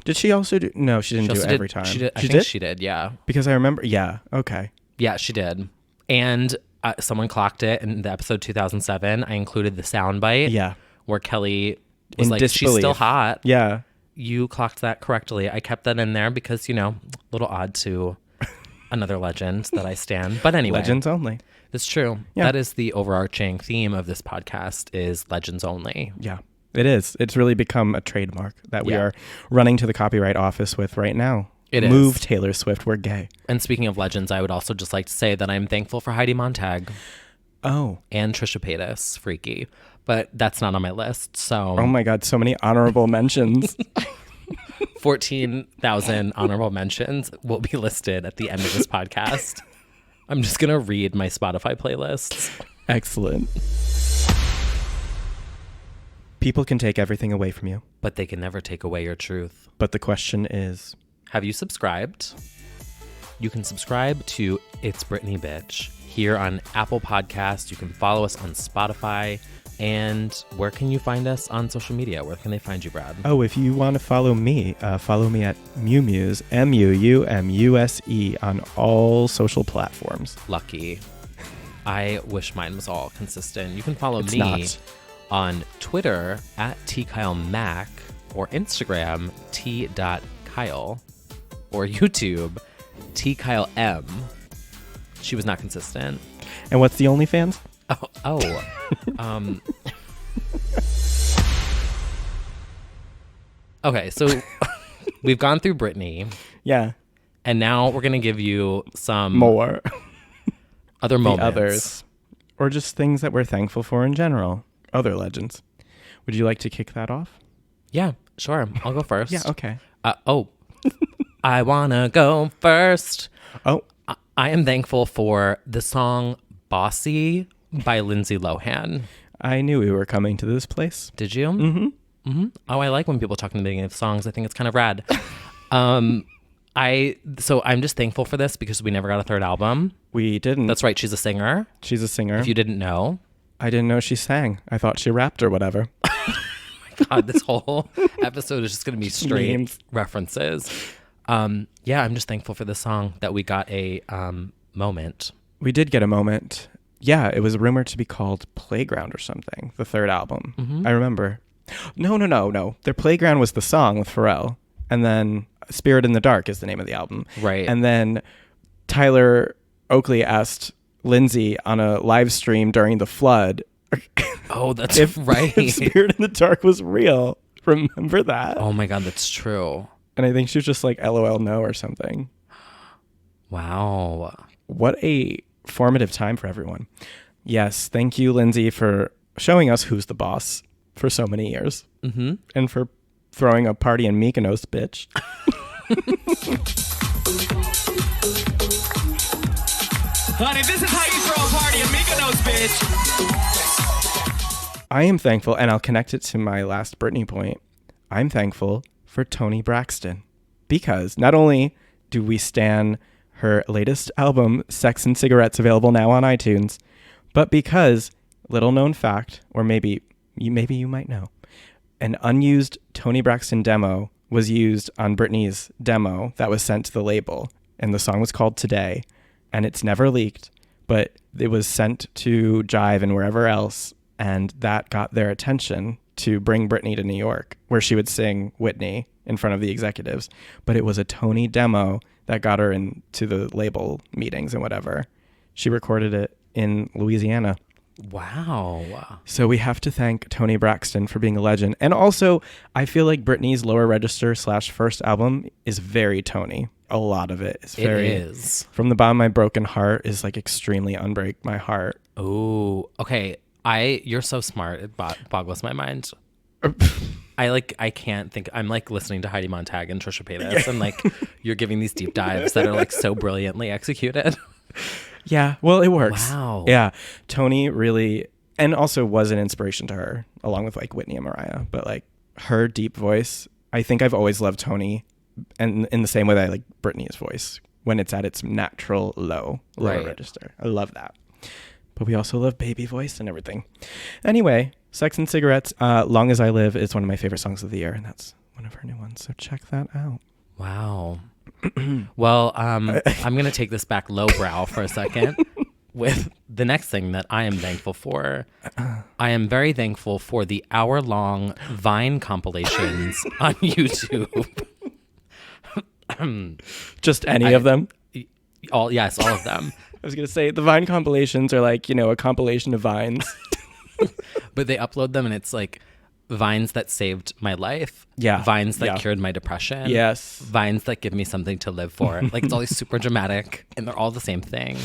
S2: Did she also do? No, she didn't do it every time.
S1: She did. I think she did. Yeah.
S2: Because I remember. Yeah. Okay.
S1: Yeah, she did. And someone clocked it in the episode 2007. I included the soundbite.
S2: Yeah.
S1: Where Kelly was
S2: In
S1: like, she's
S2: disbelief.
S1: still hot.
S2: Yeah.
S1: You clocked that correctly. I kept that in there because, you know, a little odd to another legend that I stand. But anyway.
S2: Legends only.
S1: That's true.
S2: Yeah.
S1: That is the overarching theme of this podcast is legends only.
S2: Yeah. It is. It's really become a trademark that we
S1: Yeah.
S2: are running to the copyright office with right now.
S1: It
S2: Move
S1: is.
S2: Taylor Swift. We're gay.
S1: And speaking of legends, I would also just like to say that I'm thankful for Heidi Montag
S2: Oh.
S1: and Trisha Paytas, freaky. But that's not on my list. So
S2: Oh my God. So many honorable mentions.
S1: 14,000 honorable mentions will be listed at the end of this podcast. I'm just going to read my Spotify playlists.
S2: Excellent. People can take everything away from you.
S1: But they can never take away your truth.
S2: But the question is,
S1: Have you subscribed? You can subscribe to It's Britney Bitch here on Apple Podcasts. You can follow us on Spotify. And where can you find us on social media? Where can they find you, Brad?
S2: oh, if you want to follow me at Mumuse, MUUMUSE on all social platforms.
S1: Lucky. I wish mine was all consistent. You can follow
S2: It's
S1: me
S2: not.
S1: on Twitter at TKyleMac or Instagram T.Kyle or YouTube TKyleM. She was not consistent.
S2: And what's the OnlyFans?
S1: Okay, so we've gone through Britney,
S2: Yeah.
S1: and now we're gonna give you some
S2: More.
S1: other
S2: The
S1: moments.
S2: others. Or just things that we're thankful for in general. Other legends. Would you like to kick that off?
S1: Yeah, sure. I'll go first.
S2: Yeah, okay.
S1: I wanna go first.
S2: Oh,
S1: I am thankful for the song "Bossy" by Lindsay Lohan.
S2: I knew we were coming to this place.
S1: Did you? Mm-hmm. Oh, I like when people talk in the beginning of songs. I think it's kind of rad. I'm just thankful for this because we never got a third album.
S2: We didn't.
S1: That's right. She's a singer.
S2: She's a singer.
S1: If you didn't know.
S2: I didn't know she sang. I thought she rapped or whatever.
S1: God, this whole episode is just going to be straight
S2: Memes.
S1: references. Yeah, I'm just thankful for this song that we got a moment.
S2: We did get a moment. Yeah, it was rumored to be called Playground or something, the third album.
S1: Mm-hmm.
S2: I remember. No. Their Playground was the song with Pharrell. And then Spirit in the Dark is the name of the album.
S1: Right.
S2: And then Tyler Oakley asked Lindsay on a live stream during the flood
S1: Oh, that's
S2: if
S1: right.
S2: Spirit in the Dark was real. Remember that?
S1: Oh my God, that's true.
S2: And I think she was just like, LOL, no, or something.
S1: Wow.
S2: What a formative time for everyone. Yes, thank you, Lindsay, for showing us who's the boss for so many years.
S1: Mm-hmm.
S2: And for throwing a party in Mykonos, bitch.
S5: Honey, this is how you throw a party in Mykonos, bitch.
S2: I am thankful, and I'll connect it to my last Britney point. I'm thankful for Toni Braxton. Because not only do we stan her latest album, Sex and Cigarettes, available now on iTunes, but because, little known fact, or maybe you might know, an unused Toni Braxton demo was used on Britney's demo that was sent to the label. And the song was called Today. And it's never leaked, but it was sent to Jive and wherever else. And that got their attention to bring Britney to New York, where she would sing Whitney in front of the executives. But it was a Toni demo that got her into the label meetings and whatever. She recorded it in Louisiana.
S1: Wow.
S2: So we have to thank Toni Braxton for being a legend. And also, I feel like Britney's lower register / first album is very Toni. A lot of it is very.
S1: It is.
S2: From the bottom of my broken heart is like extremely unbreak my heart.
S1: Oh, okay. You're so smart. It boggles my mind. I can't think. I'm like listening to Heidi Montag and Trisha Paytas, and like you're giving these deep dives that are like so brilliantly executed.
S2: Yeah, well, it works.
S1: Wow.
S2: Yeah, Toni really, and also was an inspiration to her, along with like Whitney and Mariah. But like her deep voice, I think I've always loved Toni, and in the same way that I like Britney's voice when it's at its natural lower register. I love that. But we also love baby voice and everything. Anyway, Sex and Cigarettes, Long As I Live is one of my favorite songs of the year, and that's one of her new ones. So check that out.
S1: Wow. Well, I'm going to take this back lowbrow for a second with the next thing that I am thankful for. I am very thankful for the hour-long Vine compilations on YouTube.
S2: Just any of them?
S1: All of them.
S2: I was going to say, the Vine compilations are like, a compilation of Vines.
S1: But they upload them, and it's like Vines that saved my life.
S2: Yeah.
S1: Vines that cured my depression.
S2: Yes.
S1: Vines that give me something to live for. Like, it's always super dramatic, and they're all the same thing.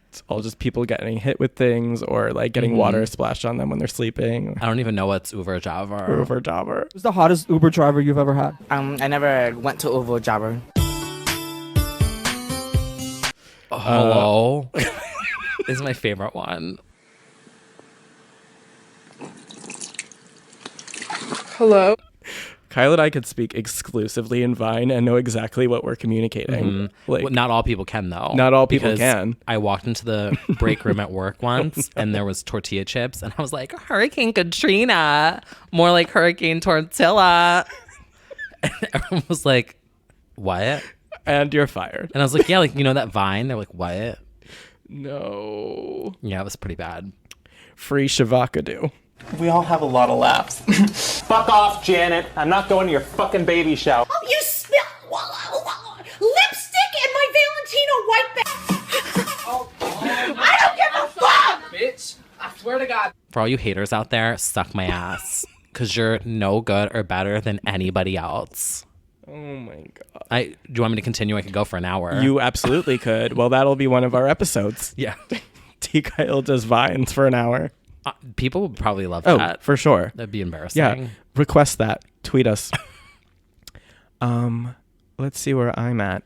S2: It's all just people getting hit with things or like getting water splashed on them when they're sleeping.
S1: I don't even know what's Uber Java.
S2: Uber Jabber.
S8: Who's the hottest Uber driver you've ever had?
S9: I never went to Uber driver.
S1: Hello. This is my favorite one.
S8: Hello.
S2: Kyle and I could speak exclusively in Vine and know exactly what we're communicating.
S1: Mm-hmm.
S2: Like,
S1: Well, not all people can, though.
S2: Not all people
S1: because
S2: can.
S1: I walked into the break room at work once, and there was tortilla chips, and I was like, Hurricane Katrina, more like Hurricane Tortilla. And everyone was like, what?
S2: And you're fired.
S1: And I was like, yeah, like, that Vine? They're like, what?
S2: No.
S1: Yeah, it was pretty bad.
S2: Free Shavakadu.
S10: We all have a lot of laughs. Fuck off, Janet. I'm not going to your fucking baby shower.
S5: Oh, you spill lipstick in my Valentino white bag. I don't give a fuck!
S8: Bitch, I swear to God.
S1: For all you haters out there, suck my ass. Because you're no good or better than anybody else.
S2: Oh my God.
S1: Do you want me to continue? I could go for an hour.
S2: You absolutely could. Well, that'll be one of our episodes.
S1: Yeah.
S2: T. Kyle does Vines for an hour.
S1: People would probably love
S2: Oh,
S1: that.
S2: for sure.
S1: That'd be embarrassing.
S2: Yeah. Request that. Tweet us. Let's see where I'm at.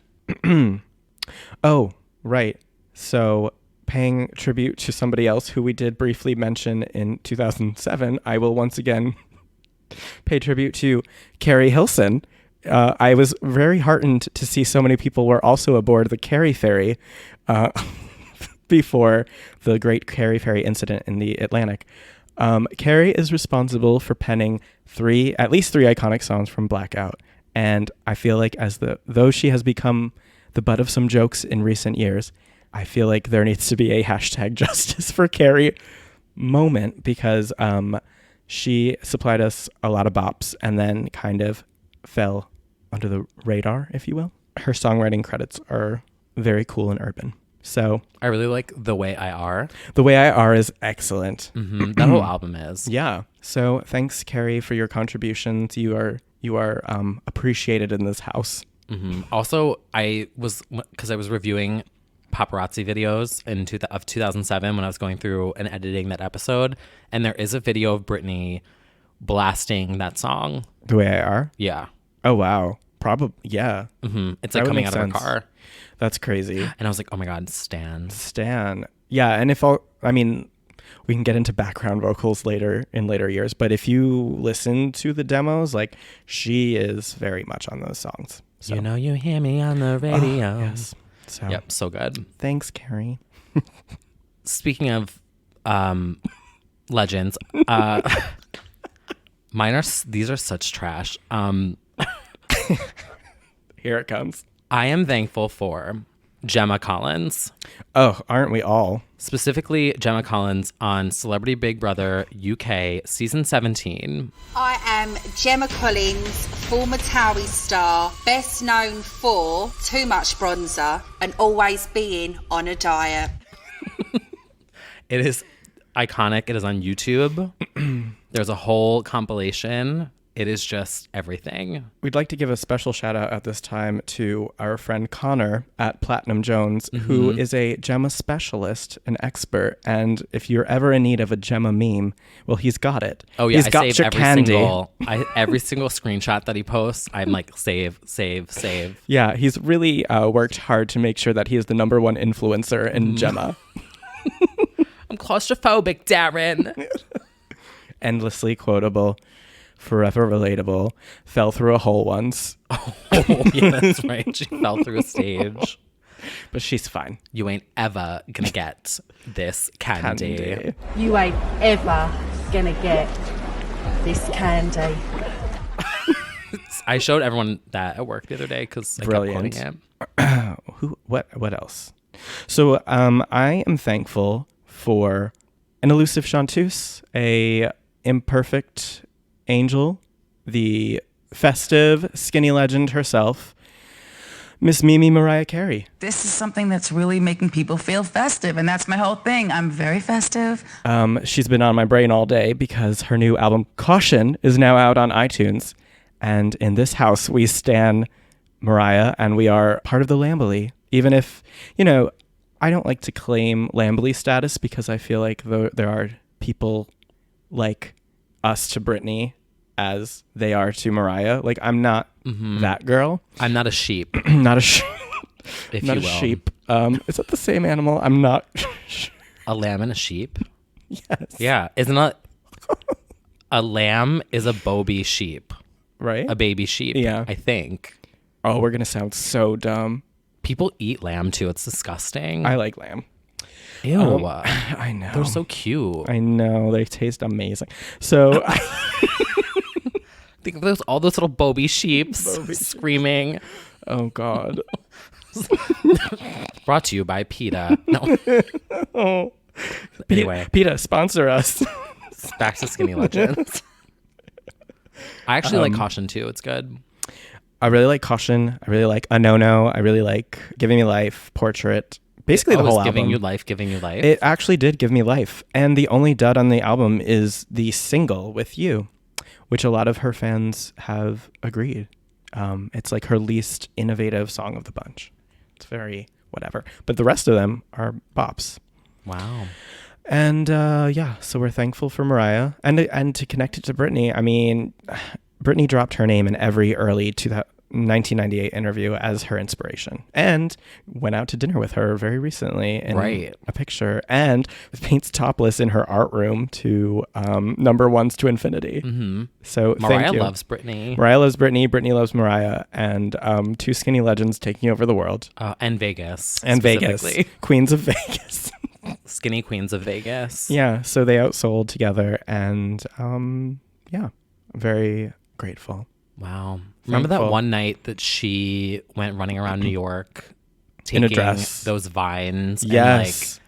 S2: Oh, right. So paying tribute to somebody else who we did briefly mention in 2007, I will once again pay tribute to Carrie Hilson. I was very heartened to see so many people were also aboard the Carrie Ferry before the great Carrie Ferry incident in the Atlantic. Carrie is responsible for penning at least three iconic songs from Blackout. And I feel like though she has become the butt of some jokes in recent years, I feel like there needs to be a hashtag justice for Carrie moment because she supplied us a lot of bops and then kind of fell under the radar, if you will. Her songwriting credits are very cool and urban. So
S1: I really like The Way I Are.
S2: The Way I Are is excellent.
S1: Mm-hmm. That whole album is.
S2: Yeah. So thanks, Carrie, for your contributions. You are appreciated in this house.
S1: Mm-hmm. Also, because I was reviewing paparazzi videos of 2007 when I was going through and editing that episode, and there is a video of Britney blasting that song.
S2: The Way I Are?
S1: Yeah.
S2: Oh, wow. Probably, yeah.
S1: Mm-hmm. It's like coming out of her car.
S2: That's crazy.
S1: And I was like, oh my God, Stan.
S2: Yeah, and we can get into background vocals in later years, but if you listen to the demos, like, she is very much on those songs. So.
S1: You hear me on the radio.
S2: Oh, yes. So,
S1: yep, so good.
S2: Thanks, Carrie.
S1: Speaking of legends, these are such trash.
S2: Here it comes.
S1: I am thankful for Gemma Collins.
S2: Oh, aren't we all?
S1: Specifically, Gemma Collins on Celebrity Big Brother UK Season 17.
S11: I am Gemma Collins, former Towie star, best known for too much bronzer and always being on a diet.
S1: It is iconic. It is on YouTube. There's a whole compilation. It is just everything.
S2: We'd like to give a special shout out at this time to our friend Connor at Platinum Jones, who is a Gemma specialist, an expert. And if you're ever in need of a Gemma meme, well, he's got it.
S1: Oh yeah,
S2: he's got
S1: save
S2: your candy.
S1: every single screenshot that he posts. I'm like, save.
S2: Yeah, he's really worked hard to make sure that he is the number one influencer in Gemma.
S6: I'm claustrophobic, Darren.
S2: Endlessly quotable. Forever relatable. Fell through a hole once.
S1: Oh, yeah, that's right. She fell through a stage.
S2: But she's fine.
S1: You ain't ever gonna get this candy.
S12: You ain't ever gonna get this candy.
S1: I showed everyone that at work the other day because I kept quoting it.
S2: What else? So I am thankful for an elusive chanteuse, a imperfect angel, the festive skinny legend herself, Miss Mimi Mariah Carey.
S13: This is something that's really making people feel festive, and that's my whole thing. I'm very festive.
S2: She's been on my brain all day because her new album, Caution, is now out on iTunes. And in this house, we stan Mariah, and we are part of the Lambily. Even if, I don't like to claim Lambily status because I feel like there are people like us to Britney as they are to Mariah. Like, I'm not that girl.
S1: I'm not a sheep.
S2: Not a sheep.
S1: If
S2: not
S1: you
S2: a
S1: will.
S2: sheep. Is that the same animal? I'm not.
S1: A lamb and a sheep?
S2: Yes.
S1: Yeah. Isn't it? A lamb is a Bobby sheep.
S2: Right?
S1: A baby sheep.
S2: Yeah.
S1: I think.
S2: Oh, we're going to sound so dumb.
S1: People eat lamb too. It's disgusting.
S2: I like lamb.
S1: Ew.
S2: I know.
S1: They're so cute.
S2: I know. They taste amazing. So
S1: think of all those little Bobby sheeps screaming.
S2: Oh, God.
S1: Brought to you by PETA. No.
S2: Oh.
S1: Anyway.
S2: PETA, sponsor us.
S1: Back to Skinny Legends. I actually like Caution too. It's good.
S2: I really like Caution. I really like A No-No. I really like Giving Me Life, Portrait. Basically the whole album.
S1: Giving you life.
S2: It actually did give me life. And the only dud on the album is the single With You, which a lot of her fans have agreed. It's like her least innovative song of the bunch. It's very whatever. But the rest of them are bops.
S1: Wow.
S2: And so we're thankful for Mariah. And to connect it to Britney, I mean, Britney dropped her name in every early 1998 interview as her inspiration, and went out to dinner with her very recently in a picture, and paints topless in her art room to number ones to infinity.
S1: Mm-hmm.
S2: So
S1: Mariah loves Britney.
S2: Mariah loves Britney. Britney loves Mariah, and two skinny legends taking over the world.
S1: And Vegas.
S2: And Vegas. Queens of Vegas.
S1: Skinny Queens of Vegas.
S2: Yeah, so they outsold together, and I'm very grateful.
S1: Wow. Remember that one night that she went running around New York taking
S2: in a dress,
S1: those vines,
S2: yes,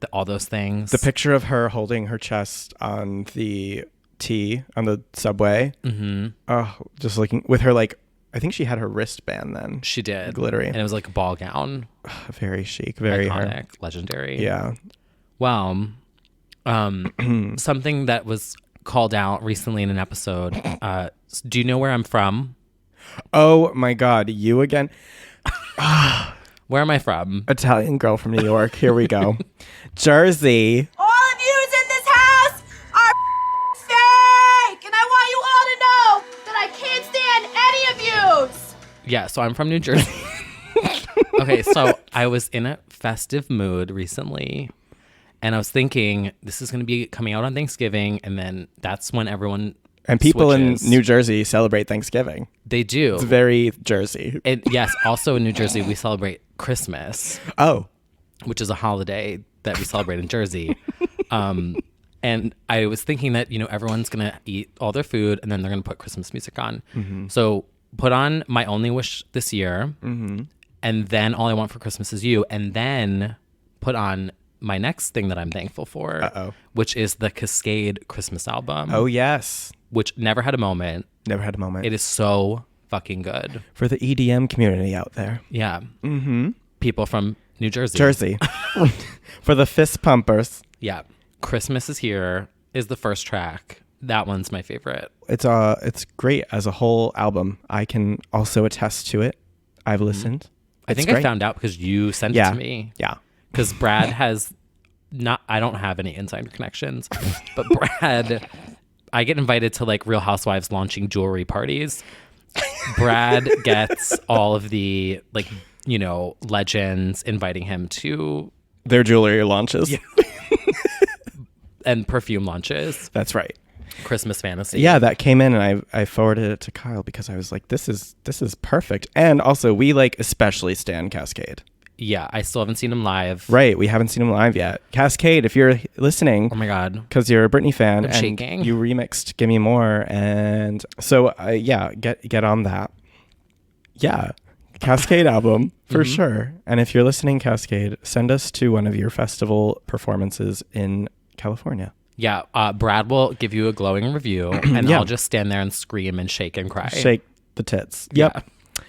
S1: and all those things.
S2: The picture of her holding her chest on the T on the subway.
S1: Mm-hmm.
S2: Oh, just looking with her, like, I think she had her wristband then.
S1: She did.
S2: Glittery.
S1: And it was like a ball gown.
S2: Very chic, very
S1: iconic,
S2: her.
S1: Legendary.
S2: Yeah.
S1: Wow. Something that was called out recently in an episode. Do you know where I'm from?
S2: Oh my God, you again?
S1: Where am I from?
S2: Italian girl from New York. Here we go. Jersey.
S14: All of yous in this house are fake, and I want you all to know that I can't stand any of yous.
S1: Yeah, so I'm from New Jersey. Okay, so I was in a festive mood recently, and I was thinking this is going to be coming out on Thanksgiving, and then that's when everyone
S2: and people
S1: switches.
S2: In New Jersey celebrate Thanksgiving.
S1: They do.
S2: It's very Jersey.
S1: Yes, also in New Jersey we celebrate Christmas.
S2: Oh,
S1: which is a holiday that we celebrate in Jersey. And I was thinking that everyone's gonna eat all their food, and then they're gonna put Christmas music on.
S2: Mm-hmm.
S1: So put on My Only Wish This Year.
S2: Mm-hmm.
S1: And then All I Want for Christmas Is You, and then put on my next thing that I'm thankful for, which is the Cascade Christmas album.
S2: Oh, yes.
S1: Which never had a moment.
S2: Never had a moment.
S1: It is so fucking good.
S2: For the EDM community out there.
S1: Yeah.
S2: Mm-hmm.
S1: People from New Jersey.
S2: Jersey. For the fist pumpers.
S1: Yeah. Christmas Is Here is the first track. That one's my favorite.
S2: It's great as a whole album. I can also attest to it. I've listened.
S1: I think I found out because you sent it to me.
S2: Yeah.
S1: Because Brad has not, I don't have any insider connections, but Brad, I get invited to like Real Housewives launching jewelry parties. Brad gets all of the like, you know, legends inviting him to
S2: their jewelry launches.
S1: Yeah. And perfume launches.
S2: That's right.
S1: Christmas fantasy.
S2: Yeah, that came in and I forwarded it to Kyle because I was like, this is perfect. And also we like especially stan Cascade.
S1: Yeah, I still haven't seen him live.
S2: Right, we haven't seen him live yet. Cascade, if you're listening.
S1: Oh my God.
S2: Because you're a Britney fan.
S1: I'm
S2: and
S1: shaking.
S2: You remixed Gimme More. And so, yeah, get on that. Yeah, Cascade album for sure. And if you're listening, Cascade, send us to one of your festival performances in California.
S1: Yeah, Brad will give you a glowing review, and
S2: Yeah.
S1: I'll just stand there and scream and shake and cry.
S2: Shake the tits. Yep.
S1: Yeah.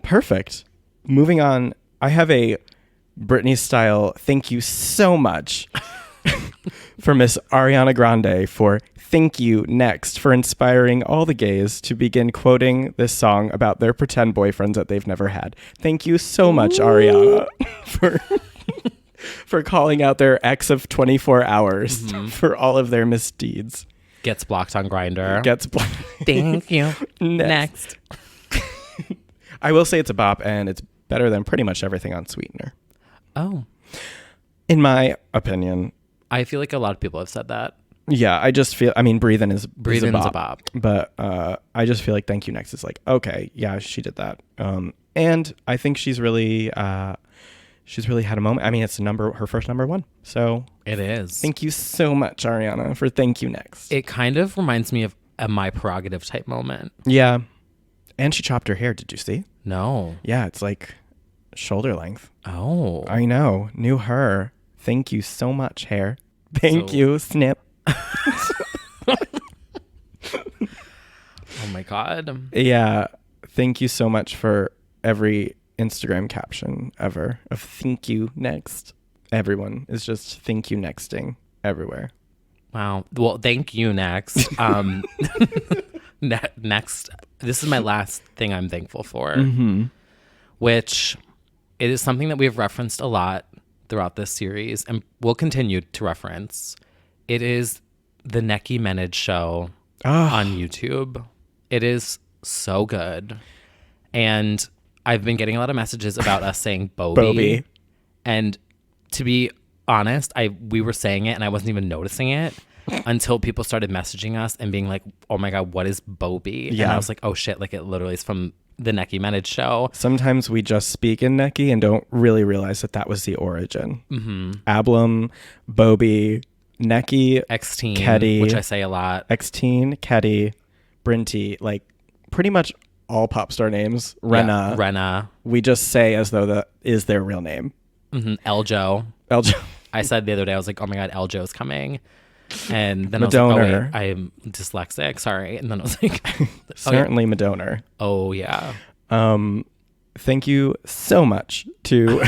S2: Perfect. Moving on, I have a Britney style thank you so much for Miss Ariana Grande for Thank You Next for inspiring all the gays to begin quoting this song about their pretend boyfriends that they've never had. Thank you so much, Ariana, for calling out their ex of 24 hours for all of their misdeeds.
S1: Gets blocked on Grindr.
S2: Gets blocked.
S1: Thank you. Next.
S2: I will say it's a bop, and it's better than pretty much everything on Sweetener.
S1: Oh.
S2: In my opinion.
S1: I feel like a lot of people have said that.
S2: Yeah, I just feel, I mean, Breathin'
S1: Breathin's a bop.
S2: But I just feel like Thank You Next is like, okay, yeah, she did that. And I think she's really had a moment. I mean, it's her first number one. So
S1: it is.
S2: Thank you so much, Ariana, for Thank You Next.
S1: It kind of reminds me of a My Prerogative type moment.
S2: Yeah. And she chopped her hair. Did you see?
S1: No.
S2: Yeah, it's like shoulder length.
S1: Oh.
S2: I know. New her. Thank you so much, hair. Thank you, snip.
S1: Oh my God.
S2: Yeah. Thank you so much for every Instagram caption ever of Thank You Next. Everyone is just Thank You Nexting everywhere.
S1: Wow. Well, thank you, Next. Next. This is my last thing I'm thankful for, which it is something that we've referenced a lot throughout this series and will continue to reference. It is the Nicki Minaj show on YouTube. It is so good. And I've been getting a lot of messages about us saying Bobby. And to be honest, we were saying it and I wasn't even noticing it until people started messaging us and being like, oh my God, what is Bobby?
S2: Yeah.
S1: And I was like, oh shit, like it literally is from the Nicki Minaj show.
S2: Sometimes we just speak in Nicki and don't really realize that was the origin. Ablum, Bobby, Nicki,
S1: X-Teen,
S2: Ketty,
S1: which I say a lot.
S2: X-Teen, Ketty, Brinty, like pretty much all pop star names. Renna.
S1: Yeah, Renna.
S2: We just say as though that is their real name.
S1: Eljo. I said the other day, I was like, oh my God, Eljo's coming. And then
S2: Madonna.
S1: I was like, oh wait, I'm dyslexic, sorry. And then I was like,
S2: certainly Madonna.
S1: Oh yeah.
S2: Thank you so much to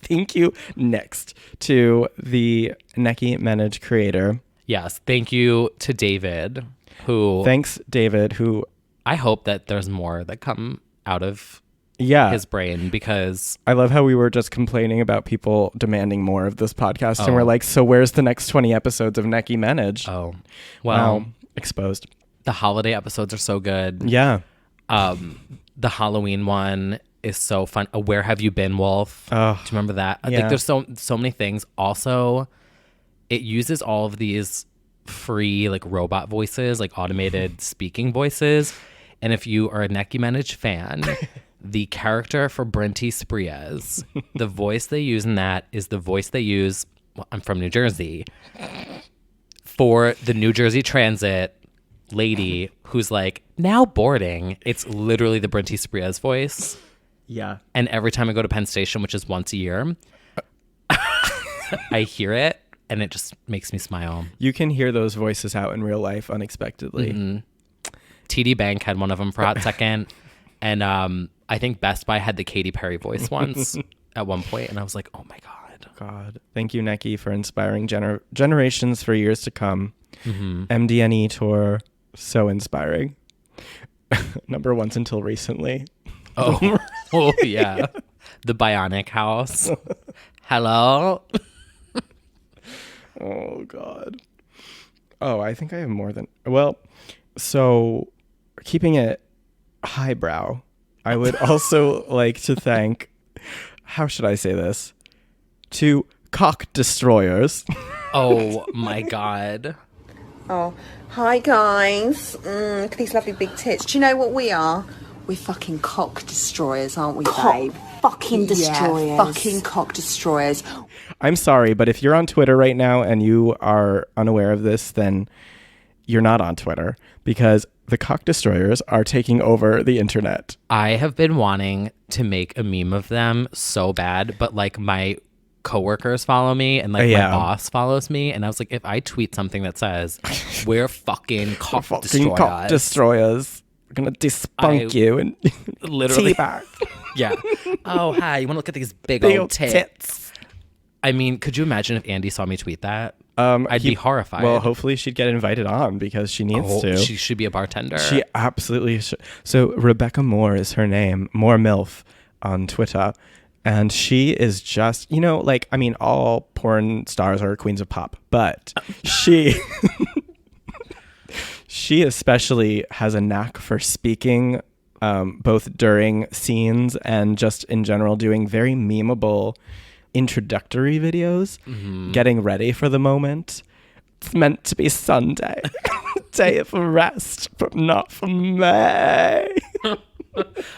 S2: Thank You Next to the Nicki Minaj creator.
S1: Yes, thank you to David, who
S2: Thanks, David, who
S1: I hope that there's more that come out of his brain, because
S2: I love how we were just complaining about people demanding more of this podcast, and we're like, so where's the next 20 episodes of Nicki Minaj?
S1: Oh, well,
S2: exposed.
S1: The holiday episodes are so good.
S2: Yeah.
S1: The Halloween one is so fun. Where Have You Been, Wolf? Do you remember that?
S2: Yeah.
S1: Like, there's so many things. Also, it uses all of these free like robot voices, like automated speaking voices. And if you are a Nicki Minaj fan, the character for Britney Spears, the voice they use in that is the voice they use. Well, I'm from New Jersey. For the New Jersey Transit lady who's like, now boarding. It's literally the Britney Spears voice.
S2: Yeah.
S1: And every time I go to Penn Station, which is once a year, I hear it and it just makes me smile.
S2: You can hear those voices out in real life unexpectedly.
S1: TD Bank had one of them for a hot second. And I think Best Buy had the Katy Perry voice once at one point. And I was like, oh my God.
S2: God. Thank you, Neki, for inspiring generations for years to come.
S1: Mm-hmm.
S2: MDNE tour, so inspiring. Number ones until recently.
S1: Oh, oh yeah. The Bionic House. Hello?
S2: Oh, God. Oh, I think I have more than... Well, so keeping it highbrow, I would also like to thank... How should I say this? To cock destroyers.
S1: Oh, my God.
S15: Oh, hi guys. Look at these lovely big tits. Do you know what we are? We're fucking cock destroyers, aren't we, babe?
S11: Fucking destroyers.
S15: Yeah, fucking cock destroyers.
S2: I'm sorry, but if you're on Twitter right now and you are unaware of this, then you're not on Twitter, because the cock destroyers are taking over the internet.
S1: I have been wanting to make a meme of them so bad, but like my coworkers follow me and like my boss follows me, and I was like, if I tweet something that says we're fucking cock destroyers,
S2: cock destroyers, we're gonna despunk you and
S1: literally
S2: teabag.
S1: Yeah. Oh, hi, you want to look at these big old tits? I mean, could you imagine if Andy saw me tweet that? I'd be horrified.
S2: Well, hopefully she'd get invited on, because she needs to.
S1: She should be a bartender.
S2: She absolutely should. So Rebecca Moore is her name, Moore MILF on Twitter. And she is just, you know, like, I mean, all porn stars are queens of pop, but she especially has a knack for speaking, both during scenes and just in general, doing very memeable introductory videos, getting ready for the moment. It's meant to be Sunday, day of rest, but not for me.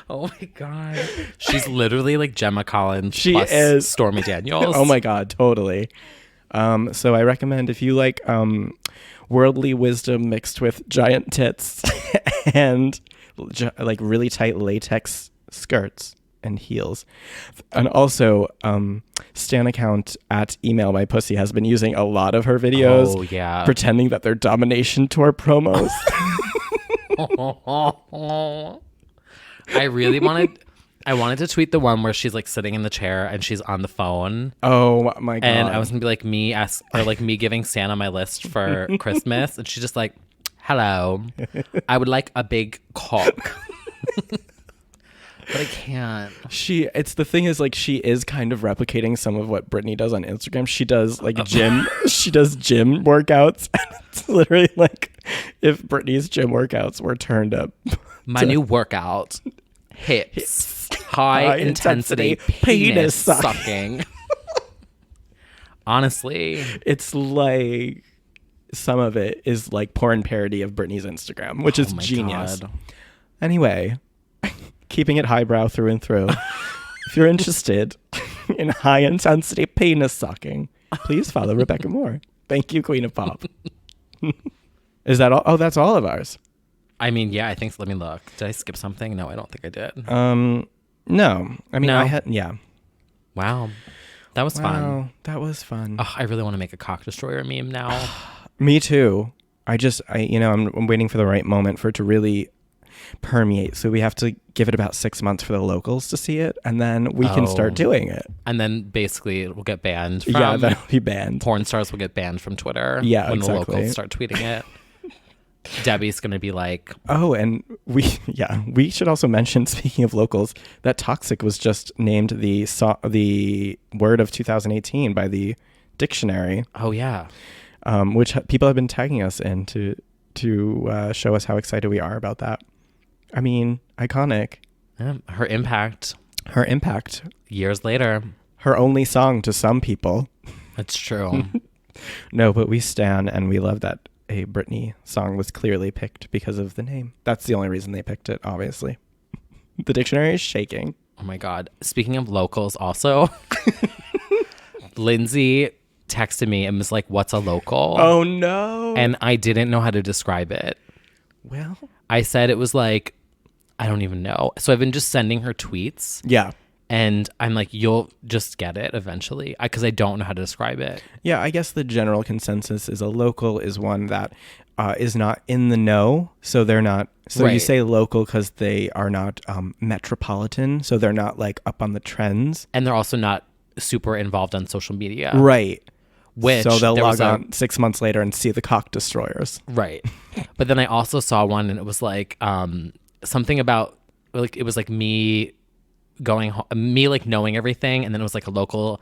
S1: Oh my God. She's literally like Gemma Collins.
S2: She
S1: plus
S2: is
S1: Stormy Daniels.
S2: Oh my God, totally. So I recommend, if you like worldly wisdom mixed with giant tits and like really tight latex skirts and heels. And also Stan account at Email My Pussy has been using a lot of her videos.
S1: Oh yeah.
S2: Pretending that they're domination tour promos.
S1: I wanted to tweet the one where she's like sitting in the chair and she's on the phone.
S2: Oh my God.
S1: And I was gonna be like me giving Santa my list for Christmas, and she's just like, hello, I would like a big cock. But I can't.
S2: It's the thing is, like, she is kind of replicating some of what Britney does on Instagram. She does like gym workouts. And it's literally like if Britney's gym workouts were turned up.
S1: My new workout, hips. High intensity penis sucking. Honestly.
S2: It's like some of it is like porn parody of Britney's Instagram, which is genius. God. Anyway, keeping it highbrow through and through. If you're interested in high intensity penis sucking, please follow Rebecca Moore. Thank you, Queen of Pop. Is that all? Oh, that's all of ours.
S1: I mean, yeah, I think so. Let me look. Did I skip something? No, I don't think I did.
S2: No. I mean, I had, yeah.
S1: Wow. That was fun.
S2: That was fun.
S1: Oh, I really want to make a cock destroyer meme now.
S2: Me too. I'm waiting for the right moment for it to really permeate. So we have to give it about 6 months for the locals to see it, and then we can start doing it.
S1: And then basically it will get banned from...
S2: Yeah, that'll be banned.
S1: Porn stars will get banned from Twitter.
S2: Yeah,
S1: when
S2: exactly.
S1: the locals start tweeting it. Debbie's going to be like...
S2: Oh, and we should also mention, speaking of locals, that Toxic was just named the word of 2018 by the dictionary.
S1: Oh, yeah.
S2: Which people have been tagging us in to show us how excited we are about that. I mean, iconic.
S1: Yeah, her impact.
S2: Years
S1: later.
S2: Her only song to some people.
S1: That's true.
S2: No, but we stan, and we love that a Britney song was clearly picked because of the name. That's the only reason they picked it, obviously. The dictionary is shaking.
S1: Oh my God. Speaking of locals also, Lindsay texted me and was like, what's a local?
S2: Oh no.
S1: And I didn't know how to describe it.
S2: Well,
S1: I said it was like, I don't even know. So I've been just sending her tweets.
S2: Yeah.
S1: And I'm like, you'll just get it eventually, because I don't know how to describe it.
S2: Yeah, I guess the general consensus is a local is one that is not in the know. So they're not. So
S1: Right.
S2: You say local because they are not metropolitan. So they're not like up on the trends.
S1: And they're also not super involved on social media.
S2: Right.
S1: Which
S2: so they'll
S1: there
S2: log
S1: was a-
S2: on 6 months later and see the cock destroyers.
S1: Right. But then I also saw one and it was like something about like it was like me me like knowing everything, and then it was like a local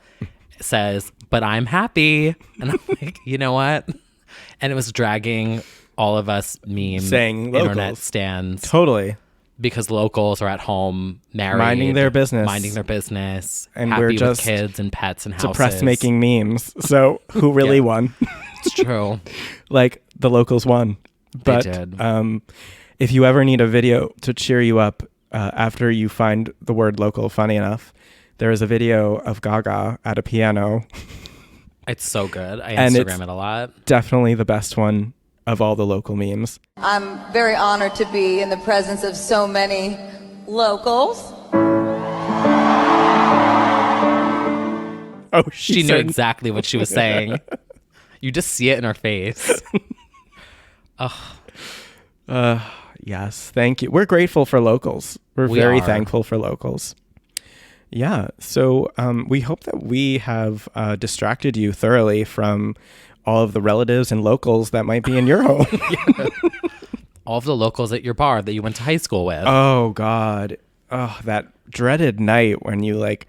S1: says, "But I'm happy." And I'm like, "You know what?" And it was dragging all of us
S2: Saying
S1: internet
S2: locals.
S1: stands.
S2: Totally.
S1: Because locals are at home married,
S2: Minding their business.
S1: And
S2: And
S1: happy
S2: we're just
S1: with kids and pets and houses.
S2: depressed making memes. So who really
S1: Yeah.
S2: won?
S1: It's true.
S2: Like the locals won. But
S1: did.
S2: if you ever need a video to cheer you up after you find the word local funny enough, there is a video of Gaga at a piano.
S1: It's so good. I
S2: And
S1: Instagram
S2: it's
S1: it a lot.
S2: Definitely the best one of all the local memes.
S16: I'm very honored to be in the presence of so many locals.
S2: Oh,
S1: She knew exactly what she was saying. You just see it in her face.
S2: Yes, thank you. We're grateful for locals. We're
S1: We
S2: very
S1: are.
S2: thankful for locals. Yeah, so we hope that we have distracted you thoroughly from all of the relatives and locals that might be in your home.
S1: All of the locals at your bar that you went to high school with.
S2: Oh, God. Oh, that dreaded night when you like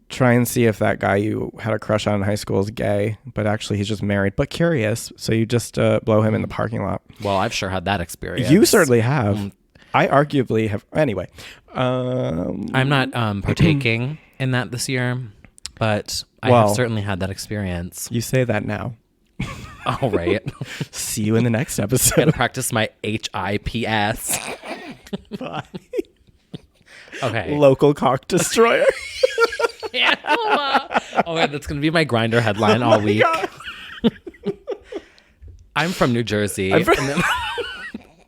S2: try and see if that guy you had a crush on in high school is gay, but actually he's just married, but curious. So you just blow him in the parking lot.
S1: Well, I've sure had that experience.
S2: You certainly have. I arguably have. Anyway.
S1: I'm not partaking in that this year, but I
S2: Well,
S1: have certainly had that experience.
S2: You say that now.
S1: All right.
S2: See you in the next episode.
S1: Gotta practice my HIPS.
S2: Bye.
S1: Okay.
S2: Local cock destroyer.
S1: Yeah. Oh, wait, that's gonna be my Grindr headline all
S2: my
S1: week.
S2: God.
S1: I'm from New Jersey.
S2: I'm from-
S1: And then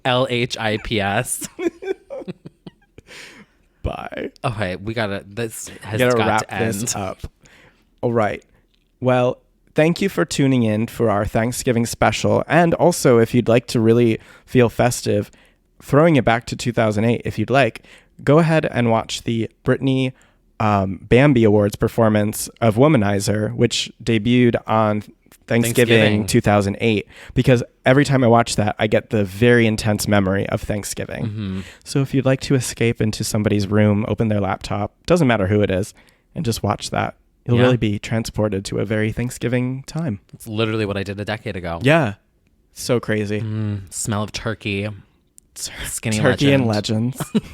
S1: LHIPS.
S2: Bye.
S1: Okay, we gotta. This has
S2: Gotta
S1: got
S2: wrap
S1: to end.
S2: this up. All right. Well, thank you for tuning in for our Thanksgiving special. And also, if you'd like to really feel festive, throwing it back to 2008, if you'd like, go ahead and watch the Britney Bambi Awards performance of Womanizer, which debuted on Thanksgiving 2008, because every time I watch that, I get the very intense memory of Thanksgiving.
S1: Mm-hmm.
S2: So if you'd like to escape into somebody's room, open their laptop, doesn't matter who it is, and just watch that, you'll really be transported to a very Thanksgiving time.
S1: It's literally what I did a decade ago.
S2: Yeah. So crazy.
S1: Smell of turkey. Skinny
S2: Turkey and
S1: legend.
S2: legends.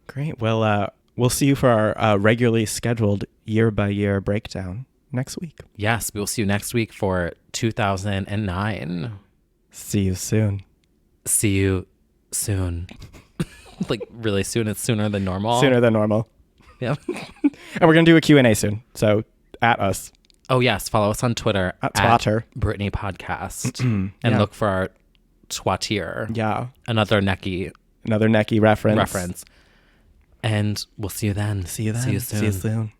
S2: Great. Well, we'll see you for our regularly scheduled year-by-year breakdown next week.
S1: Yes, we will see you next week for 2009.
S2: See you soon.
S1: See you soon. Like really soon. It's sooner than normal.
S2: Sooner than normal.
S1: Yeah.
S2: And we're going to do a Q&A soon. So at us.
S1: Oh, yes. Follow us on Twitter
S2: At Twatter.
S1: Britney Podcast. And
S2: Yeah.
S1: look for our Twatier.
S2: Yeah.
S1: Another Necky
S2: reference.
S1: And we'll see you then.
S2: See you then.
S1: See you soon.
S2: See you soon.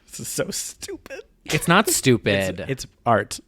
S2: This is so stupid.
S1: It's not stupid.
S2: It's art.